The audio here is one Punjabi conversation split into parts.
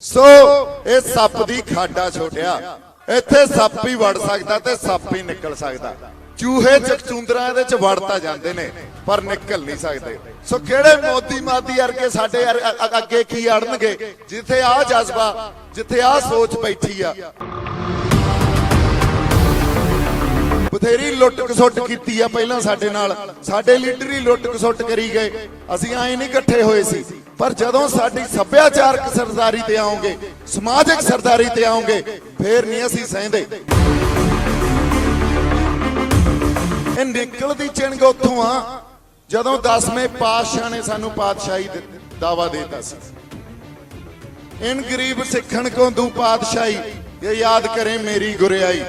ਸੋ ਇਹ ਸੱਪ ਦੀ ਖਾਡਾ ਛੋਟਿਆ, ਇੱਥੇ ਸੱਪ ਹੀ ਵੜ ਸਕਦਾ ਤੇ ਸੱਪ ਹੀ ਨਿਕਲ ਸਕਦਾ। ਚੂਹੇ ਚਕਚੂੰਦਰਾਂ ਇਹਦੇ ਚ ਵੜ ਤਾਂ ਜਾਂਦੇ ਨੇ ਪਰ ਨਿਕਲ ਨਹੀਂ ਸਕਦੇ। ਸੋ ਕਿਹੜੇ ਮੋਦੀ ਮਾਦੀ ਵਰਗੇ ਸਾਡੇ ਅੱਗੇ ਕੀ ਅੜਨਗੇ, ਜਿੱਥੇ ਆ ਜਜ਼ਬਾ, ਜਿੱਥੇ ਆ ਸੋਚ ਬੈਠੀ ਆ। ਬਥੇਰੀ ਲੁੱਟ ਖਸੁੱਟ ਕੀਤੀ ਆ ਪਹਿਲਾਂ ਸਾਡੇ ਨਾਲ, ਸਾਡੇ ਲੀਡਰ ਹੀ ਲੁੱਟ ਖਸੁੱਟ ਕਰੀ ਗਏ। ਅਸੀਂ ਆਏ ਨਹੀਂ ਇਕੱਠੇ ਹੋਏ ਸੀ, ਪਰ ਜਦੋਂ ਸਾਡੀ ਸੱਭਿਆਚਾਰਕ ਸਰਦਾਰੀ ਤੇ ਆਉਂਗੇ, ਸਮਾਜਿਕ ਸਰਦਾਰੀ ਤੇ ਆਉਂਗੇ, ਫੇਰ ਨਹੀਂ ਅਸੀਂ ਸਹਿੰਦੇ। ਇਹ ਨਿਕਲਦੀ ਚਿੰਗ ਉੱਥੋਂ ਆ ਜਦੋਂ 10ਵੇਂ ਪਾਤਸ਼ਾਹ ਨੇ ਸਾਨੂੰ ਪਾਤਸ਼ਾਹੀ ਦਾਵਾ ਦੇਤਾ ਸੀ। ਇਨ ਗਰੀਬ ਸਿੱਖਣ ਕੋ ਦੂ ਪਾਤਸ਼ਾਹੀ, ਇਹ ਯਾਦ ਕਰੇ ਮੇਰੀ ਗੁਰਿਆਈ।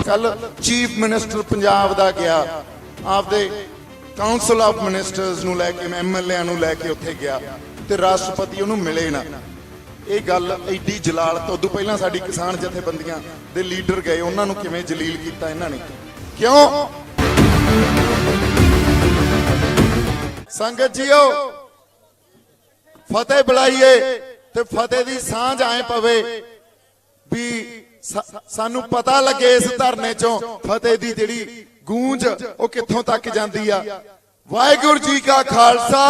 ਕੱਲ ਚੀਫ ਮਿਨਿਸਟਰ ਪੰਜਾਬ ਦਾ ਗਿਆ, ਆਪਦੇ ਕਾਉਂਸਲ ਆਫ ਮਿਨਿਸਟਰਸ ਨੂੰ ਲੈ ਕੇ, ਐਮਐਲਏਆਂ ਨੂੰ ਲੈ ਕੇ ਉੱਥੇ ਗਿਆ ਤੇ ਰਾਸ਼ਟਰਪਤੀ ਉਹਨੂੰ ਮਿਲੇ ਨਾ। ਇਹ ਗੱਲ ਐਡੀ ਜਲਾਲਤ। ਉਦੋਂ ਪਹਿਲਾਂ ਸਾਡੀ ਕਿਸਾਨ ਜਥੇਬੰਦੀਆਂ ਦੇ ਲੀਡਰ ਗਏ, ਉਹਨਾਂ ਨੂੰ ਕਿਵੇਂ ਜਲੀਲ ਕੀਤਾ ਇਹਨਾਂ ਨੇ। ਕਿਉਂ? ਸੰਗਤ ਜੀਓ, ਫਤਿਹ ਬੁਲਾਈਏ ਤੇ ਫਤਿਹ ਦੀ ਸਾਂਝ ਆਏ ਪਵੇ ਵੀ ਸਾਨੂੰ ਪਤਾ ਲੱਗੇ ਇਸ ਧਰਨੇ ਚੋਂ ਫਤਿਹ ਦੀ ਜਿਹੜੀ ਗੂੰਜ ਉਹ ਕਿੱਥੋਂ ਤੱਕ ਜਾਂਦੀ ਆ। ਵਾਹਿਗੁਰੂ ਜੀ ਕਾ ਖਾਲਸਾ,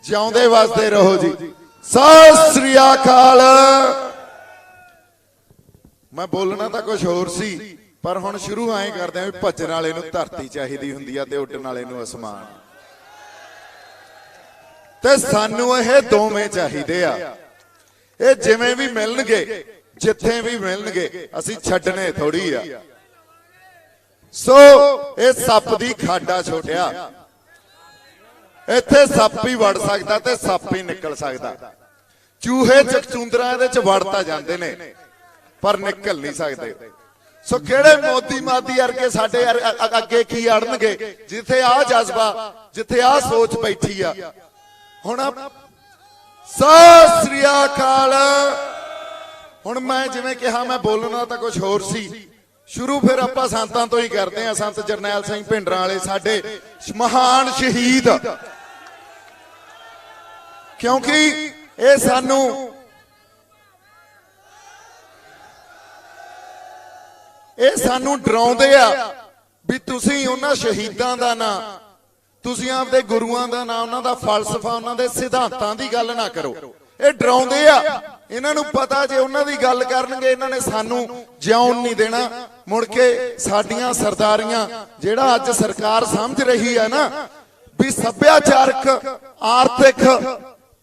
ਜਿਉਂਦੇ ਵਸਦੇ ਰਹੋ ਜੀ। ਸਤਿ ਸ੍ਰੀ ਅਕਾਲ। ਮੈਂ ਬੋਲਣਾ ਤਾਂ ਕੁਝ ਹੋਰ ਸੀ, ਪਰ ਹੁਣ ਸ਼ੁਰੂ ਐਂ ਕਰਦੇ ਆ ਵੀ ਭੱਜਣ ਵਾਲੇ ਨੂੰ ਧਰਤੀ ਚਾਹੀਦੀ ਹੁੰਦੀ ਆ ਤੇ ਉੱਡਣ ਵਾਲੇ ਨੂੰ ਅਸਮਾਨ, ਤੇ ਸਾਨੂੰ ਇਹ ਦੋਵੇਂ ਚਾਹੀਦੇ ਆ। ਇਹ ਜਿਵੇਂ ਵੀ ਮਿਲਣਗੇ, ਜਿੱਥੇ ਵੀ ਮਿਲਣਗੇ, ਅਸੀਂ ਛੱਡਣੇ ਥੋੜੀ ਆ। ਸੋ ਇਹ ਸੱਪ ਦੀ ਖਾਡਾ ਛੋਟਿਆ, ਇੱਥੇ ਸੱਪ ਹੀ ਵੜ ਸਕਦਾ ਤੇ ਸੱਪ ਹੀ ਨਿਕਲ ਸਕਦਾ। ਚੂਹੇ ਚਕਚੂੰਦਰਾਂ ਇਹਦੇ ਚ ਵੜ ਤਾਂ ਜਾਂਦੇ ਨੇ ਪਰ ਨਿਕਲ ਨਹੀਂ ਸਕਦੇ। ਸੋ ਕਿਹੜੇ ਮੋਦੀ ਮਾਦੀ ਵਰਗੇ ਸਾਡੇ ਅੱਗੇ ਕੀ ਅੜਨਗੇ, ਜਿੱਥੇ ਆ ਜਜ਼ਬਾ, ਜਿੱਥੇ ਆ ਸੋਚ ਬੈਠੀ ਆ। ਹੁਣ ਸਤਿ ਸ੍ਰੀ ਅਕਾਲ। ਹੁਣ ਮੈਂ ਜਿਵੇਂ ਕਿਹਾ, ਮੈਂ ਬੋਲਣਾ ਤਾਂ ਕੁਝ ਹੋਰ ਸੀ। ਸ਼ੁਰੂ ਫਿਰ ਆਪਾਂ ਸੰਤਾਂ ਤੋਂ ਹੀ ਕਰਦੇ ਆ। ਸੰਤ ਜਰਨੈਲ ਸਿੰਘ ਭਿੰਡਰਾਂ ਵਾਲੇ ਸਾਡੇ ਮਹਾਨ ਸ਼ਹੀਦ, ਕਿਉਂਕਿ ਇਹ ਸਾਨੂੰ ਡਰਾਉਂਦੇ ਆ ਵੀ ਤੁਸੀਂ ਉਹਨਾਂ ਸ਼ਹੀਦਾਂ ਦਾ ਨਾਂ, ਤੁਸੀਂ ਆਪਦੇ ਗੁਰੂਆਂ ਦਾ ਨਾਂ, ਉਹਨਾਂ ਦਾ ਫਲਸਫਾ, ਉਹਨਾਂ ਦੇ ਸਿਧਾਂਤਾਂ ਦੀ ਗੱਲ ਨਾ ਕਰੋ। ਇਹ ਡਰਾਉਂਦੇ ਆ। ਇਹਨਾਂ ਨੂੰ ਪਤਾ ਜੇ ਉਹਨਾਂ ਦੀ ਗੱਲ ਕਰਨਗੇ, ਇਹਨਾਂ ਨੇ ਸਾਨੂੰ ਜਿਉਣ ਨਹੀਂ ਦੇਣਾ। ਮੁੜ ਕੇ ਸਾਡੀਆਂ ਸਰਦਾਰੀਆਂ, ਜਿਹੜਾ ਅੱਜ ਸਰਕਾਰ ਸਮਝ ਰਹੀ ਹੈ ਨਾ ਵੀ ਸੱਭਿਆਚਾਰਕ, ਆਰਥਿਕ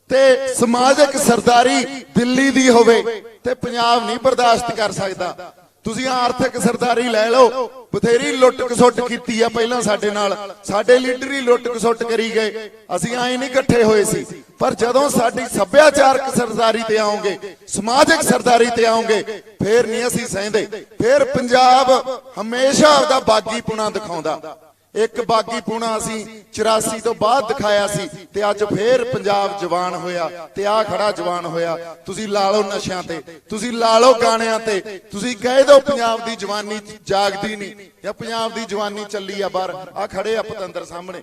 ਤੇ ਸਮਾਜਿਕ ਸਰਦਾਰੀ ਦਿੱਲੀ ਦੀ ਹੋਵੇ ਤੇ ਪੰਜਾਬ ਨਹੀਂ ਬਰਦਾਸ਼ਤ ਕਰ ਸਕਦਾ। ਤੁਸੀਂ ਆਰਥਿਕ ਸਰਦਾਰੀ ਲੈ ਲਓ। ਬਥੇਰੀ ਲੁੱਟ ਖਸੁੱਟ ਕੀਤੀ ਆ ਪਹਿਲਾਂ ਸਾਡੇ ਨਾਲ, ਸਾਡੇ ਲੀਡਰ ਹੀ ਲੁੱਟ ਖਸੁੱਟ ਕਰੀ ਗਏ। ਅਸੀਂ ਆਏ ਨਹੀਂ ਇਕੱਠੇ ਹੋਏ ਸੀ, ਪਰ ਜਦੋਂ ਸਾਡੀ ਸੱਭਿਆਚਾਰਕ ਸਰਦਾਰੀ ਤੇ ਆਉਂਗੇ, ਸਮਾਜਿਕ ਸਰਦਾਰੀ ਤੇ ਆਉਂਗੇ, ਫੇਰ ਨਹੀਂ ਅਸੀਂ ਸਹਿੰਦੇ। ਫੇਰ ਪੰਜਾਬ ਹਮੇਸ਼ਾ ਆਪਦਾ ਬਾਗੀਪੁਣਾ ਦਿਖਾਉਂਦਾ। ਇੱਕ ਬਾਗੀਪੁਣਾ ਅਸੀਂ 84 ਤੋਂ ਬਾਅਦ ਦਿਖਾਇਆ ਸੀ ਤੇ ਅੱਜ ਫੇਰ ਪੰਜਾਬ ਜਵਾਨ ਹੋਇਆ ਤੇ ਆ ਖੜਾ ਜਵਾਨ ਹੋਇਆ। ਤੁਸੀਂ ਲਾ ਲਓ ਨਸ਼ਿਆਂ ਤੇ, ਤੁਸੀਂ ਲਾ ਲਓ ਗਾਣਿਆਂ ਤੇ, ਤੁਸੀਂ ਕਹਿ ਦਿਓ ਪੰਜਾਬ ਦੀ ਜਵਾਨੀ ਜਾਗਦੀ ਨਹੀਂ ਜਾਂ ਪੰਜਾਬ ਦੀ ਜਵਾਨੀ ਚੱਲੀ ਆ ਬਾਹਰ। ਆ ਖੜੇ ਆ ਪਤੰਦਰ ਸਾਹਮਣੇ,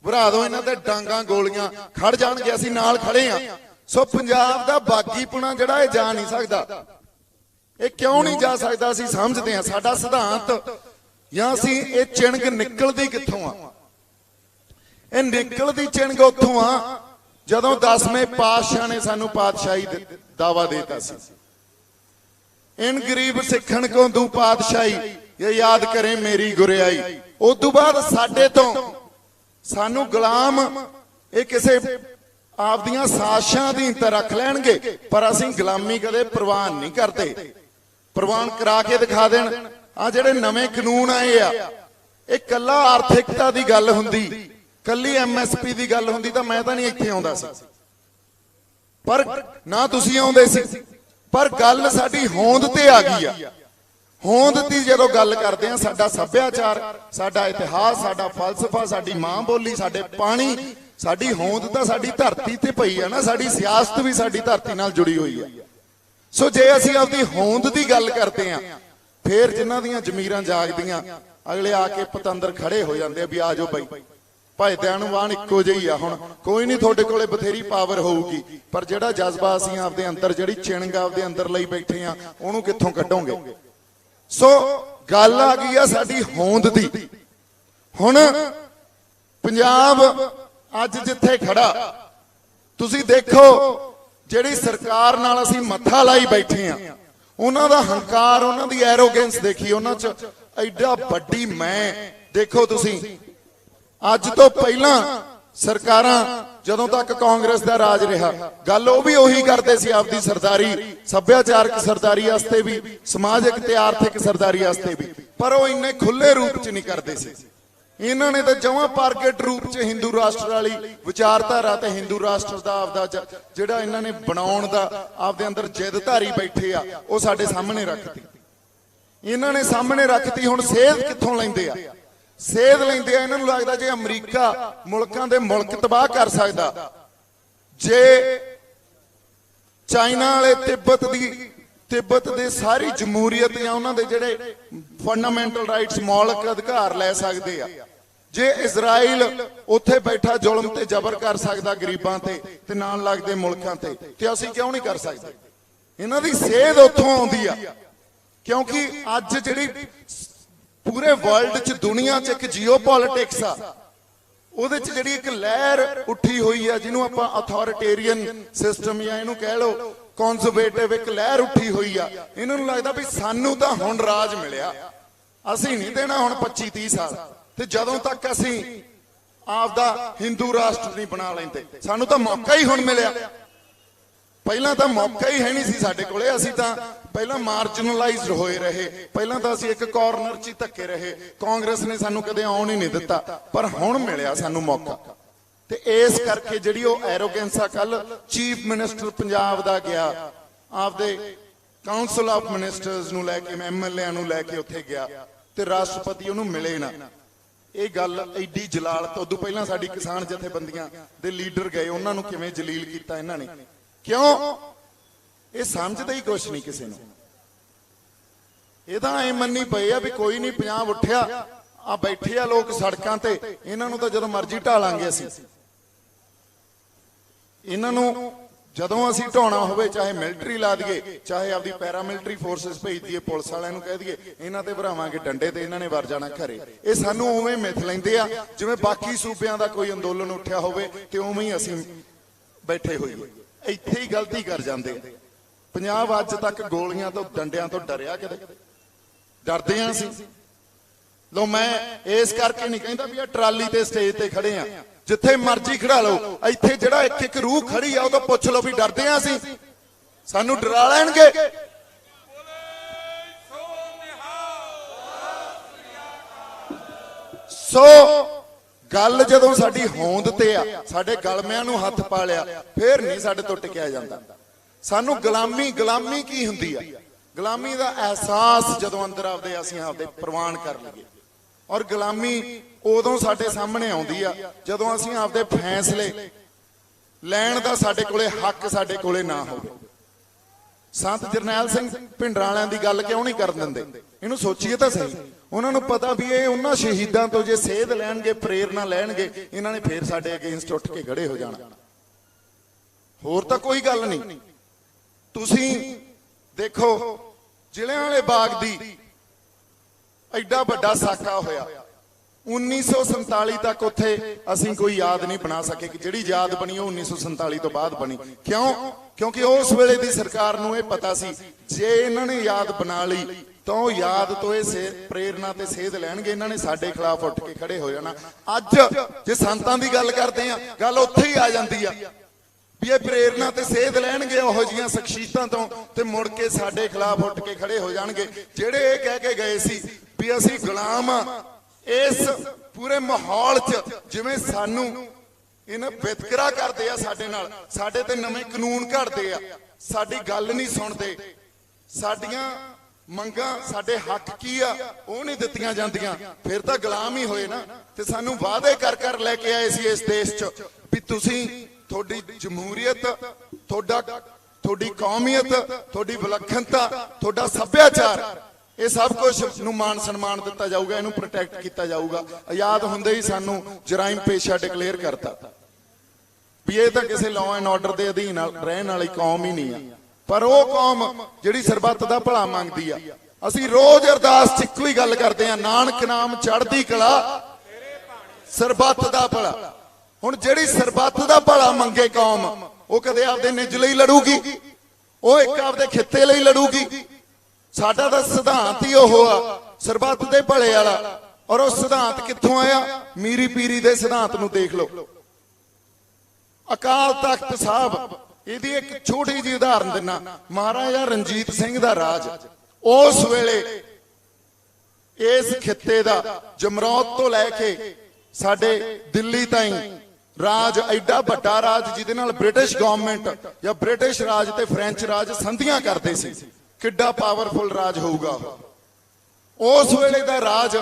ਭਰਾ ਦੋ ਇਹਨਾਂ ਤੇ ਡਾਂਗਾ ਗੋਲੀਆਂ, ਖੜ ਜਾਣਗੇ, ਅਸੀਂ ਨਾਲ ਖੜੇ ਆ। ਸੋ ਪੰਜਾਬ ਦਾ ਬਾਗੀਪੁਣਾ ਜਿਹੜਾ ਇਹ ਜਾ ਨਹੀਂ ਸਕਦਾ। ਇਹ ਕਿਉਂ ਨਹੀਂ ਜਾ ਸਕਦਾ? ਅਸੀਂ ਸਮਝਦੇ ਹਾਂ ਸਾਡਾ ਸਿਧਾਂਤ, ਜਾਂ ਅਸੀਂ ਇਹ ਚਿੰਗ ਨਿਕਲਦੀ ਕਿੱਥੋਂ ਆ। ਇਹ ਨਿਕਲਦੀ ਚਿੰਗ ਉੱਥੋਂ ਆ ਜਦੋਂ 10ਵੇਂ ਪਾਤਸ਼ਾਹ ਨੇ ਸਾਨੂੰ ਪਾਤਸ਼ਾਹੀ ਦਾਵਾ ਦੇਤਾ ਸੀ। ਇਨ ਗਰੀਬ ਸਿੱਖਣ ਕੋ ਦੂ ਪਾਤਸ਼ਾਹੀ, ਇਹ ਯਾਦ ਕਰੇ ਮੇਰੀ ਗੁਰਿਆਈ। ਉਸ ਤੋਂ ਬਾਅਦ ਸਾਡੇ ਤੋਂ ਸਾਨੂੰ ਗੁਲਾਮ ਇਹ ਕਿਸੇ ਆਪਦੀਆਂ ਸਾਜ਼ਿਸ਼ਾਂ ਅਧੀਨ ਤਾਂ ਰੱਖ ਲੈਣਗੇ, ਪਰ ਅਸੀਂ ਗੁਲਾਮੀ ਕਦੇ ਪ੍ਰਵਾਨ ਨਹੀਂ ਕਰਦੇ। ਪ੍ਰਵਾਨ ਕਰਾ ਕੇ ਦਿਖਾ ਦੇਣ। ਆ ਜਿਹੜੇ ਨਵੇਂ ਕਾਨੂੰਨ ਆਏ ਆ, ਇਹ ਕੱਲਾ ਆਰਥਿਕਤਾ ਦੀ ਗੱਲ ਹੁੰਦੀ, ਕੱਲੀ ਐਮਐਸਪੀ ਦੀ ਗੱਲ ਹੁੰਦੀ ਤਾਂ ਮੈਂ ਤਾਂ ਨਹੀਂ ਇੱਥੇ ਆਉਂਦਾ ਸੀ, ਪਰ ਨਾ ਤੁਸੀਂ ਆਉਂਦੇ ਸੀ। ਪਰ ਗੱਲ ਸਾਡੀ ਹੋਂਦ ਤੇ ਆ ਗਈ ਆ। ਹੋਂਦ ਦੀ ਜਦੋਂ ਗੱਲ ਕਰਦੇ ਆ, ਸਾਡਾ ਸੱਭਿਆਚਾਰ, ਸਾਡਾ ਇਤਿਹਾਸ, ਸਾਡਾ ਫਲਸਫਾ, ਸਾਡੀ ਮਾਂ ਬੋਲੀ, ਸਾਡੇ ਪਾਣੀ, ਸਾਡੀ ਹੋਂਦ ਤਾਂ ਸਾਡੀ ਧਰਤੀ ਤੇ ਪਈ ਆ ਨਾ। ਸਾਡੀ ਸਿਆਸਤ ਵੀ ਸਾਡੀ ਧਰਤੀ ਨਾਲ ਜੁੜੀ ਹੋਈ ਆ। ਸੋ ਜੇ ਅਸੀਂ ਆਪਦੀ ਹੋਂਦ ਦੀ ਗੱਲ ਕਰਦੇ ਆ, ਫੇਰ ਜਿਨ੍ਹਾਂ ਦੀਆਂ ਜ਼ਮੀਰਾਂ ਜਾਗਦੀਆਂ, ਅਗਲੇ ਆ ਕੇ ਪਤੰਦਰ ਖੜੇ ਹੋ ਜਾਂਦੇ ਆ ਵੀ ਆ ਜਾਓ ਬਾਈ, ਭਜਦਿਆਂ ਨੂੰ ਵਾਹਨ ਇੱਕੋ ਜਿਹੀ ਆ। ਹੁਣ ਕੋਈ ਨਹੀਂ ਤੁਹਾਡੇ ਕੋਲੇ ਬਥੇਰੀ ਪਾਵਰ ਹੋਊਗੀ, ਪਰ ਜਿਹੜਾ ਜਜ਼ਬਾ ਅਸੀਂ ਆਪਦੇ ਅੰਦਰ, ਜਿਹੜੀ ਚਿਣਗ ਆਪਦੇ ਅੰਦਰ ਲਈ ਬੈਠੇ ਆ, ਉਹਨੂੰ ਕਿੱਥੋਂ ਕੱਢੋਗੇ? ਸੋ ਗੱਲ ਆ ਗਈ ਆ ਸਾਡੀ ਹੋਂਦ ਦੀ। ਹੁਣ ਪੰਜਾਬ ਅੱਜ ਜਿੱਥੇ ਖੜਾ, ਤੁਸੀਂ ਦੇਖੋ ਜਿਹੜੀ ਸਰਕਾਰ ਨਾਲ ਅਸੀਂ ਮੱਥਾ ਲਾਈ ਬੈਠੇ ਆ, ਉਹਨਾਂ ਦਾ ਹੰਕਾਰ, ਉਹਨਾਂ ਦੀ ਐਰੋਗੈਂਸ ਦੇਖੀ, ਉਹਨਾਂ 'ਚ ਐਡਾ ਵੱਡੀ ਮੈਂ ਦੇਖੋ ਤੁਸੀਂ। ਅੱਜ ਤੋਂ ਪਹਿਲਾਂ ਸਰਕਾਰਾਂ ਜਦੋਂ ਤੱਕ ਕਾਂਗਰਸ ਦਾ ਰਾਜ ਰਿਹਾ, ਗੱਲ ਉਹ ਵੀ ਉਹੀ ਕਰਦੇ ਸੀ, ਆਪਦੀ ਸਰਦਾਰੀ, ਸੱਭਿਆਚਾਰਕ ਸਰਦਾਰੀ ਵਾਸਤੇ ਵੀ, ਸਮਾਜਿਕ ਤੇ ਆਰਥਿਕ ਸਰਦਾਰੀ ਵਾਸਤੇ ਵੀ, ਪਰ ਉਹ ਇੰਨੇ ਖੁੱਲੇ ਰੂਪ 'ਚ ਨਹੀਂ ਕਰਦੇ ਸੀ। ਇਹਨਾਂ ਨੇ ਤਾਂ ਜਮਾਂ ਪ੍ਰਗਟ ਰੂਪ 'ਚ ਹਿੰਦੂ ਰਾਸ਼ਟਰ ਵਾਲੀ ਵਿਚਾਰਧਾਰਾ ਤੇ ਹਿੰਦੂ ਰਾਸ਼ਟਰ ਦਾ ਆਪਦਾ ਜਿਹੜਾ ਇਹਨਾਂ ਨੇ ਬਣਾਉਣ ਦਾ ਆਪਦੇ ਅੰਦਰ ਜਿੱਦ ਧਾਰੀ ਬੈਠੇ ਆ, ਉਹ ਸਾਡੇ ਸਾਹਮਣੇ ਰੱਖਤੀ। ਇਹਨਾਂ ਨੇ ਸਾਹਮਣੇ ਰੱਖਤੀ। ਹੁਣ ਸੇਧ ਕਿੱਥੋਂ ਲੈਂਦੇ ਆ? ਸੇਧ ਲੈਂਦੇ ਆ, ਇਹਨਾਂ ਨੂੰ ਲੱਗਦਾ ਜੇ ਅਮਰੀਕਾ ਮੁਲਕਾਂ ਦੇ ਮੁਲਕ ਤਬਾਹ ਕਰ ਸਕਦਾ, ਜੇ ਚਾਈਨਾ ਵਾਲੇ ਤਿੱਬਤ ਦੇ ਸਾਰੀ ਜਮਹੂਰੀਅਤ ਜਾਂ ਉਹਨਾਂ ਦੇ ਜਿਹੜੇ ਫੰਡਾਮੈਂਟਲ ਰਾਈਟਸ, ਮੌਲਿਕ ਅਧਿਕਾਰ ਲੈ ਸਕਦੇ ਆ, ਜੇ ਇਜ਼ਰਾਈਲ ਉੱਥੇ ਬੈਠਾ ਜ਼ੁਲਮ ਤੇ ਜ਼ਬਰ ਕਰ ਸਕਦਾ ਗਰੀਬਾਂ ਤੇ ਨਾਲ ਲੱਗਦੇ ਮੁਲਕਾਂ ਤੇ ਅਸੀਂ ਕਿਉਂ ਨਹੀਂ ਕਰ ਸਕਦੇ? ਇਹਨਾਂ ਦੀ ਸੇਧ ਉੱਥੋਂ ਆਉਂਦੀ ਆ, ਕਿਉਂਕਿ ਅੱਜ ਜਿਹੜੀ ਪੂਰੇ ਵਰਲਡ 'ਚ, ਦੁਨੀਆ 'ਚ ਇੱਕ ਜੀਓਪੋਲਿਟਿਕਸ ਆ, ਉਹਦੇ 'ਚ ਜਿਹੜੀ ਇੱਕ ਲਹਿਰ ਉੱਠੀ ਹੋਈ ਆ, ਜਿਹਨੂੰ ਆਪਾਂ ਅਥਾਰਟੇਰੀਅਨ ਸਿਸਟਮ ਜਾਂ ਇਹਨੂੰ ਕਹਿ ਲਓ ਕਨਜ਼ਰਵੇਟਿਵ, ਇੱਕ ਲਹਿਰ ਉੱਠੀ ਹੋਈ ਆ। ਇਹਨਾਂ ਨੂੰ ਲੱਗਦਾ ਵੀ ਸਾਨੂੰ ਤਾਂ ਹੁਣ ਰਾਜ ਮਿਲਿਆ, ਅਸੀਂ ਨਹੀਂ ਦੇਣਾ ਹੁਣ 25-30 ਸਾਲ, ਤੇ ਜਦੋਂ ਤੱਕ ਅਸੀਂ ਆਪਦਾ ਹਿੰਦੂ ਰਾਸ਼ਟਰ ਨਹੀਂ ਬਣਾ ਲੈਂਦੇ, ਸਾਨੂੰ ਤਾਂ ਮੌਕਾ ਹੀ ਹੁਣ ਮਿਲਿਆ। ਪਹਿਲਾਂ ਤਾਂ ਮੌਕਾ ਹੀ ਹੈ ਨਹੀਂ ਸੀ ਸਾਡੇ ਕੋਲੇ, ਅਸੀਂ ਤਾਂ ਪਹਿਲਾਂ ਮਾਰਜਨਲਾਈਜ਼ਡ ਹੋਏ ਰਹੇ, ਪਹਿਲਾਂ ਤਾਂ ਅਸੀਂ ਇੱਕ ਕਾਰਨਰ 'ਚ ਹੀ ਧੱਕੇ ਰਹੇ, ਕਾਂਗਰਸ ਨੇ ਸਾਨੂੰ ਕਦੇ ਆਉਣ ਹੀ ਨਹੀਂ ਦਿੱਤਾ, ਪਰ ਹੁਣ ਮਿਲਿਆ ਸਾਨੂੰ ਮੌਕਾ। ਤੇ ਇਸ ਕਰਕੇ ਜਿਹੜੀ ਉਹ ਐਰੋਗੈਂਸ ਆ, ਕੱਲ ਚੀਫ ਮਿਨਿਸਟਰ ਪੰਜਾਬ ਦਾ ਗਿਆ, ਆਪਦੇ ਕਾਉਂਸਲ ਆਫ ਮਿਨਿਸਟਰਸ ਨੂੰ ਲੈ ਕੇ, ਐਮਐਲਏ ਨੂੰ ਲੈ ਕੇ ਉੱਥੇ ਗਿਆ, ਤੇ ਰਾਸ਼ਟਰਪਤੀ ਉਹਨੂੰ ਮਿਲੇ ਨਾ। ਇਹ ਗੱਲ ਐਡੀ ਜਲਾਲਤ, ਉਦੋਂ ਪਹਿਲਾਂ ਸਾਡੀ ਕਿਸਾਨ ਜਥੇਬੰਦੀਆਂ ਦੇ ਲੀਡਰ ਗਏ, ਉਹਨਾਂ ਨੂੰ ਕਿਵੇਂ ਜਲੀਲ ਕੀਤਾ ਇਹਨਾਂ ਨੇ। ਕਿਉਂ? ਇਹ ਸਮਝਦੇ ਹੀ ਕੁਛ ਨਹੀਂ ਕਿਸੇ ਨੂੰ। ਇਹ ਤਾਂ ਐ ਮੰਨੀ ਪਏ ਆ ਵੀ ਕੋਈ ਨਹੀਂ, ਪੰਜਾਬ ਉੱਠਿਆ, ਆ ਬੈਠੇ ਆ ਲੋਕ ਸੜਕਾਂ ਤੇ, ਇਹਨਾਂ ਨੂੰ ਤਾਂ ਜਦੋਂ ਮਰਜ਼ੀ ਢਾਲਾਂਗੇ ਅਸੀਂ। ਇਹਨਾਂ ਨੂੰ ਜਦੋਂ ਅਸੀਂ ਢਾਉਣਾ ਹੋਵੇ, ਚਾਹੇ ਮਿਲਟਰੀ ਲਾ ਦਈਏ, ਚਾਹੇ ਆਪਦੀ ਪੈਰਾਮਿਲਟਰੀ ਫੋਰਸਸ ਭੇਜ ਦਈਏ, ਪੁਲਿਸ ਵਾਲਿਆਂ ਨੂੰ ਕਹਿ ਦਈਏ ਇਹਨਾਂ ਤੇ ਭਰਾਵਾਂਗੇ ਡੰਡੇ ਤੇ ਇਹਨਾਂ ਨੇ ਵਰ ਜਾਣਾ ਘਰੇ। ਇਹ ਸਾਨੂੰ ਉਵੇਂ ਮਿੱਥ ਲੈਂਦੇ ਆ ਜਿਵੇਂ ਬਾਕੀ ਸੂਬਿਆਂ ਦਾ ਕੋਈ ਅੰਦੋਲਨ ਉੱਠਿਆ ਹੋਵੇ ਤੇ ਉਵੇਂ ਹੀ ਅਸੀਂ ਬੈਠੇ ਹੋਈਏ। ਇੱਥੇ ਹੀ ਗਲਤੀ ਕਰ ਜਾਂਦੇ ਆ। ਪੰਜਾਬ ਅੱਜ ਤੱਕ ਗੋਲੀਆਂ ਤੋਂ, ਡੰਡਿਆਂ ਤੋਂ ਡਰਿਆ ਕਦੇ? ਡਰਦੇ ਆ ਅਸੀਂ। ਲੋ ਮੈਂ ਇਸ ਕਰਕੇ ਨਹੀਂ ਕਹਿੰਦਾ ਵੀ ਆ ਟਰਾਲੀ ਤੇ ਸਟੇਜ ਤੇ ਖੜੇ ਆ, ਜਿੱਥੇ ਮਰਜ਼ੀ ਖੜਾ ਲਓ, ਇੱਥੇ ਜਿਹੜਾ ਇੱਕ ਇੱਕ ਰੂਹ ਖੜੀ ਆ ਉਹ ਤੋਂ ਪੁੱਛ ਲਓ ਵੀ ਡਰਦੇ ਆ ਅਸੀਂ? ਸਾਨੂੰ ਡਰਾ ਲੈਣਗੇ? ਸੋ ਗੱਲ ਜਦੋਂ ਸਾਡੀ ਹੋਂਦ ਤੇ ਆ, ਸਾਡੇ ਗਲਮਿਆਂ ਨੂੰ ਹੱਥ ਪਾ ਲਿਆ, ਫੇਰ ਨਹੀਂ ਸਾਡੇ ਤੋਂ ਟਿਕਿਆ ਜਾਂਦਾ। ਸਾਨੂੰ ਗੁਲਾਮੀ ਕੀ ਹੁੰਦੀ ਆ? ਗੁਲਾਮੀ ਦਾ ਅਹਿਸਾਸ ਜਦੋਂ ਅੰਦਰ ਆਪਦੇ ਅਸੀਂ ਆਪਦੇ ਪ੍ਰਵਾਨ ਕਰ ਲਈਏ, ਔਰ ਗੁਲਾਮੀ ਉਦੋਂ ਸਾਡੇ ਸਾਹਮਣੇ ਆਉਂਦੀ ਆ ਜਦੋਂ ਅਸੀਂ ਆਪਦੇ ਫੈਸਲੇ ਲੈਣ ਦਾ ਸਾਡੇ ਕੋਲੇ ਹੱਕ ਸਾਡੇ ਕੋਲੇ ਨਾ ਹੋਵੇ। ਸੰਤ ਜਰਨੈਲ ਸਿੰਘ ਭਿੰਡਰਾਂ ਵਾਲਿਆਂ ਦੀ ਗੱਲ ਕਿਉਂ ਨਹੀਂ ਕਰਨ ਦਿੰਦੇ? ਇਹਨੂੰ ਸੋਚੀਏ ਤਾਂ ਸਹੀ। ਉਹਨਾਂ ਨੂੰ ਪਤਾ ਵੀ ਇਹ ਉਹਨਾਂ ਸ਼ਹੀਦਾਂ ਤੋਂ ਜੇ ਸੇਧ ਲੈਣਗੇ, ਪ੍ਰੇਰਨਾ ਲੈਣਗੇ, ਇਹਨਾਂ ਨੇ ਫੇਰ ਸਾਡੇ ਅਗੇਂਸਟ ਉੱਠ ਕੇ ਖੜੇ ਹੋ ਜਾਣਾ। ਹੋਰ ਤਾਂ ਕੋਈ ਗੱਲ ਨਹੀਂ। ਤੁਸੀਂ ਦੇਖੋ ਜ਼ਿਲ੍ਹਿਆਂਵਾਲੇ ਬਾਗ ਦੀ ਐਡਾ ਵੱਡਾ ਸਾਕਾ ਹੋਇਆ, 1947 ਤੱਕ ਉੱਥੇ ਅਸੀਂ ਕੋਈ ਯਾਦ ਨਹੀਂ ਬਣਾ ਸਕੇ, ਕਿ ਜਿਹੜੀ ਯਾਦ ਬਣੀ ਉਹ 1947 ਤੋਂ ਬਾਅਦ ਬਣੀ। ਕਿਉਂ? ਕਿਉਂਕਿ ਉਸ ਵੇਲੇ ਦੀ ਸਰਕਾਰ ਨੂੰ ਇਹ ਪਤਾ ਸੀ ਜੇ ਇਹਨਾਂ ਨੇ ਯਾਦ ਬਣਾ ਲਈ ਤਾਂ ਉਹ ਯਾਦ ਤੋਂ ਇਹ ਪ੍ਰੇਰਨਾ ਤੇ ਸੇਧ ਲੈਣਗੇ, ਇਹਨਾਂ ਨੇ ਸਾਡੇ ਖਿਲਾਫ ਉੱਠ ਕੇ ਖੜੇ ਹੋ ਜਾਣਾ। ਅੱਜ ਜੇ ਸੰਤਾਂ ਦੀ ਗੱਲ ਕਰਦੇ ਆ, ਗੱਲ ਉੱਥੇ ਹੀ ਆ ਜਾਂਦੀ ਆ ਵੀ ਇਹ ਪ੍ਰੇਰਨਾ ਤੇ ਸੇਧ ਲੈਣਗੇ ਉਹੋ ਜਿਹੀਆਂ ਸ਼ਖਸੀਅਤਾਂ ਤੋਂ, ਤੇ ਮੁੜ ਕੇ ਸਾਡੇ ਖਿਲਾਫ ਉੱਠ ਕੇ ਖੜੇ ਹੋ ਜਾਣਗੇ ਜਿਹੜੇ ਇਹ ਕਹਿ ਕੇ ਗਏ ਸੀ ਵੀ ਅਸੀਂ ਗੁਲਾਮ ਆ। ਇਸ ਪੂਰੇ ਮਾਹੌਲ 'ਚ ਜਿਵੇਂ ਸਾਨੂੰ ਇਹਨਾਂ ਵਿਤਕਰਾ ਕਰਦੇ ਆ ਸਾਡੇ ਨਾਲ, ਸਾਡੇ ਤੇ ਨਵੇਂ ਕਾਨੂੰਨ ਘੜਦੇ ਆ, ਸਾਡੀ ਗੱਲ ਨਹੀਂ ਸੁਣਦੇ, ਸਾਡੀਆਂ ਮੰਗਾਂ, ਸਾਡੇ ਹੱਕ ਕੀ ਆ ਉਹ ਨਹੀਂ ਦਿੱਤੀਆਂ ਜਾਂਦੀਆਂ, ਫਿਰ ਤਾਂ ਗੁਲਾਮ ਹੀ ਹੋਏ ਨਾ। ਤੇ ਸਾਨੂੰ ਵਾਅਦੇ ਕਰ ਲੈ ਕੇ ਆਏ ਸੀ ਇਸ ਦੇਸ਼ 'ਚ ਵੀ ਤੁਸੀਂ, ਤੁਹਾਡੀ ਜਮਹੂਰੀਅਤ, ਤੁਹਾਡੀ ਕੌਮੀਅਤ, ਤੁਹਾਡੀ ਵਿਲੱਖਣਤਾ, ਤੁਹਾਡਾ ਸੱਭਿਆਚਾਰ, ਇਹ ਸਭ ਕੁਝ ਨੂੰ ਮਾਨ ਸਨਮਾਨ ਦਿੱਤਾ ਜਾਊਗਾ, ਇਹਨੂੰ ਪ੍ਰੋਟੈਕਟ ਕੀਤਾ ਜਾਊਗਾ। ਆਜ਼ਾਦ ਹੁੰਦੇ ਹੀ ਸਾਨੂੰ ਜਰਾਇਮ ਪੇਸ਼ਾ ਡਿਕਲੇਅਰ ਕਰਤਾ ਵੀ ਇਹ ਤਾਂ ਕਿਸੇ ਲਾਅ ਐਂਡ ਆਰਡਰ ਦੇ ਅਧੀਨ ਰਹਿਣ ਵਾਲੀ ਕੌਮ ਹੀ ਨਹੀਂ ਆ। ਪਰ ਉਹ ਕੌਮ ਜਿਹੜੀ ਸਰਬੱਤ ਦਾ ਭਲਾ ਮੰਗਦੀ ਆ, ਅਸੀਂ ਰੋਜ਼ ਅਰਦਾਸ 'ਚ ਇੱਕੋ ਹੀ ਗੱਲ ਕਰਦੇ ਆ, ਨਾਨਕ ਨਾਮ ਚੜ੍ਹਦੀ ਕਲਾ ਸਰਬੱਤ ਦਾ ਭਲਾ। ਹੁਣ ਜਿਹੜੀ ਸਰਬੱਤ ਦਾ ਭਲਾ ਮੰਗੇ ਕੌਮ, ਉਹ ਕਦੇ ਆਪਦੇ ਨਿੱਜ ਲਈ ਲੜੂਗੀ, ਉਹ ਇੱਕ ਆਪਦੇ ਖਿੱਤੇ ਲਈ ਲੜੂਗੀ। ਸਾਡਾ ਤਾਂ ਸਿਧਾਂਤ ਹੀ ਉਹ ਆ ਸਰਬੱਤ ਦੇ ਭਲੇ ਵਾਲਾ। ਔਰ ਉਹ ਸਿਧਾਂਤ ਕਿੱਥੋਂ ਆਇਆ? ਮੀਰੀ ਪੀਰੀ ਦੇ ਸਿਧਾਂਤ ਨੂੰ ਦੇਖ ਲਓ। ਅਕਾਲ ਤਖਤ ਸਾਹਿਬ, ਇਹਦੀ ਇੱਕ ਛੋਟੀ ਜਿਹੀ ਉਦਾਹਰਨ ਦਿੰਨਾ। ਮਹਾਰਾਜਾ ਰਣਜੀਤ ਸਿੰਘ ਦਾ ਰਾਜ, ਉਸ ਵੇਲੇ ਇਸ ਖਿੱਤੇ ਦਾ ਜਮਰੌਦ ਤੋਂ ਲੈ ਕੇ ਸਾਡੇ ਦਿੱਲੀ ਤਾਈਂ ਰਾਜ, ਐਡਾ ਵੱਡਾ ਰਾਜ ਜਿਹਦੇ ਨਾਲ ਬ੍ਰਿਟਿਸ਼ ਗਵਰਨਮੈਂਟ ਜਾਂ ਬ੍ਰਿਟਿਸ਼ ਰਾਜ ਤੇ ਫ੍ਰੈਂਚ ਰਾਜ ਸੰਧੀਆਂ ਕਰਦੇ ਸੀ। ਕਿੱਡਾ ਪਾਵਰਫੁਲ ਰਾਜ ਹੋਊਗਾ ਉਸ ਵੇਲੇ ਦਾ ਰਾਜ।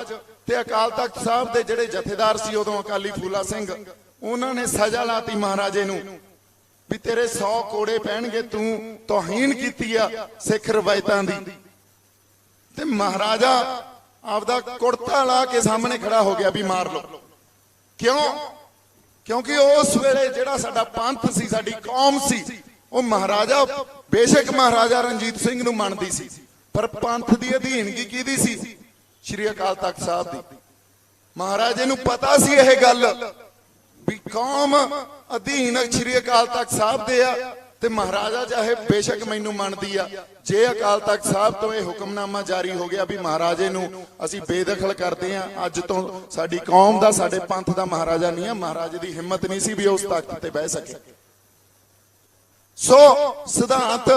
ਤੇ ਅਕਾਲ ਤਖਤ ਸਾਹਿਬ ਦੇ ਜਿਹੜੇ ਜਥੇਦਾਰ ਸੀ ਉਦੋਂ, ਅਕਾਲੀ ਫੂਲਾ ਸਿੰਘ, ਉਹਨਾਂ ਨੇ ਸਜ਼ਾ ਲਾਤੀ ਮਹਾਰਾਜੇ ਨੂੰ ਵੀ ਤੇਰੇ 100 ਕੋੜੇ ਪੈਣਗੇ, ਤੂੰ ਤੋਹੀਨ ਕੀਤੀ ਆ ਸਿੱਖ ਰਵਾਇਤਾਂ ਦੀ। ਤੇ ਮਹਾਰਾਜਾ ਆਪਦਾ ਕੁੜਤਾ ਲਾ ਕੇ ਸਾਹਮਣੇ ਖੜਾ ਹੋ ਗਿਆ ਵੀ ਮਾਰ ਲਓ। ਕਿਉਂ? ਕਿਉਂਕਿ ਉਸ ਵੇਲੇ ਜਿਹੜਾ ਸਾਡਾ ਪੰਥ ਸੀ, ਸਾਡੀ ਕੌਮ ਸੀ, ਉਹ ਮਹਾਰਾਜਾ, ਬੇਸ਼ੱਕ ਮਹਾਰਾਜਾ ਰਣਜੀਤ ਸਿੰਘ ਨੂੰ ਮੰਨਦੀ ਸੀ, ਪਰ ਪੰਥ ਦੀ ਅਧੀਨਗੀ ਕਿਹਦੀ ਸੀ? ਸ਼੍ਰੀ ਅਕਾਲ ਤਖਤ ਸਾਹਿਬ ਦੀ। ਮਹਾਰਾਜੇ ਨੂੰ ਪਤਾ ਸੀ ਇਹ ਗੱਲ ਵੀ ਕੌਮ ਅਧੀਨ ਸ਼੍ਰੀ ਅਕਾਲ ਤਖਤ ਸਾਹਿਬ ਦੇ ਆ, ਤੇ ਮਹਾਰਾਜਾ ਚਾਹੇ ਬੇਸ਼ੱਕ ਮੈਨੂੰ ਮੰਨਦੀ ਆ, ਜੇ ਅਕਾਲ ਤਖਤ ਸਾਹਿਬ ਤੋਂ ਇਹ ਹੁਕਮਨਾਮਾ ਜਾਰੀ ਹੋ ਗਿਆ ਵੀ ਮਹਾਰਾਜੇ ਨੂੰ ਅਸੀਂ ਬੇਦਖਲ ਕਰਦੇ ਆ, ਅੱਜ ਤੋਂ ਸਾਡੀ ਕੌਮ ਦਾ, ਸਾਡੇ ਪੰਥ ਦਾ ਮਹਾਰਾਜਾ ਨਹੀਂ ਆ। ਮਹਾਰਾਜੇ ਦੀ ਹਿੰਮਤ ਨਹੀਂ ਸੀ ਵੀ ਉਸ ਤਖਤ ਤੇ ਬਹਿ ਸਕੇ। ਸੋ ਸਿਧਾਂਤ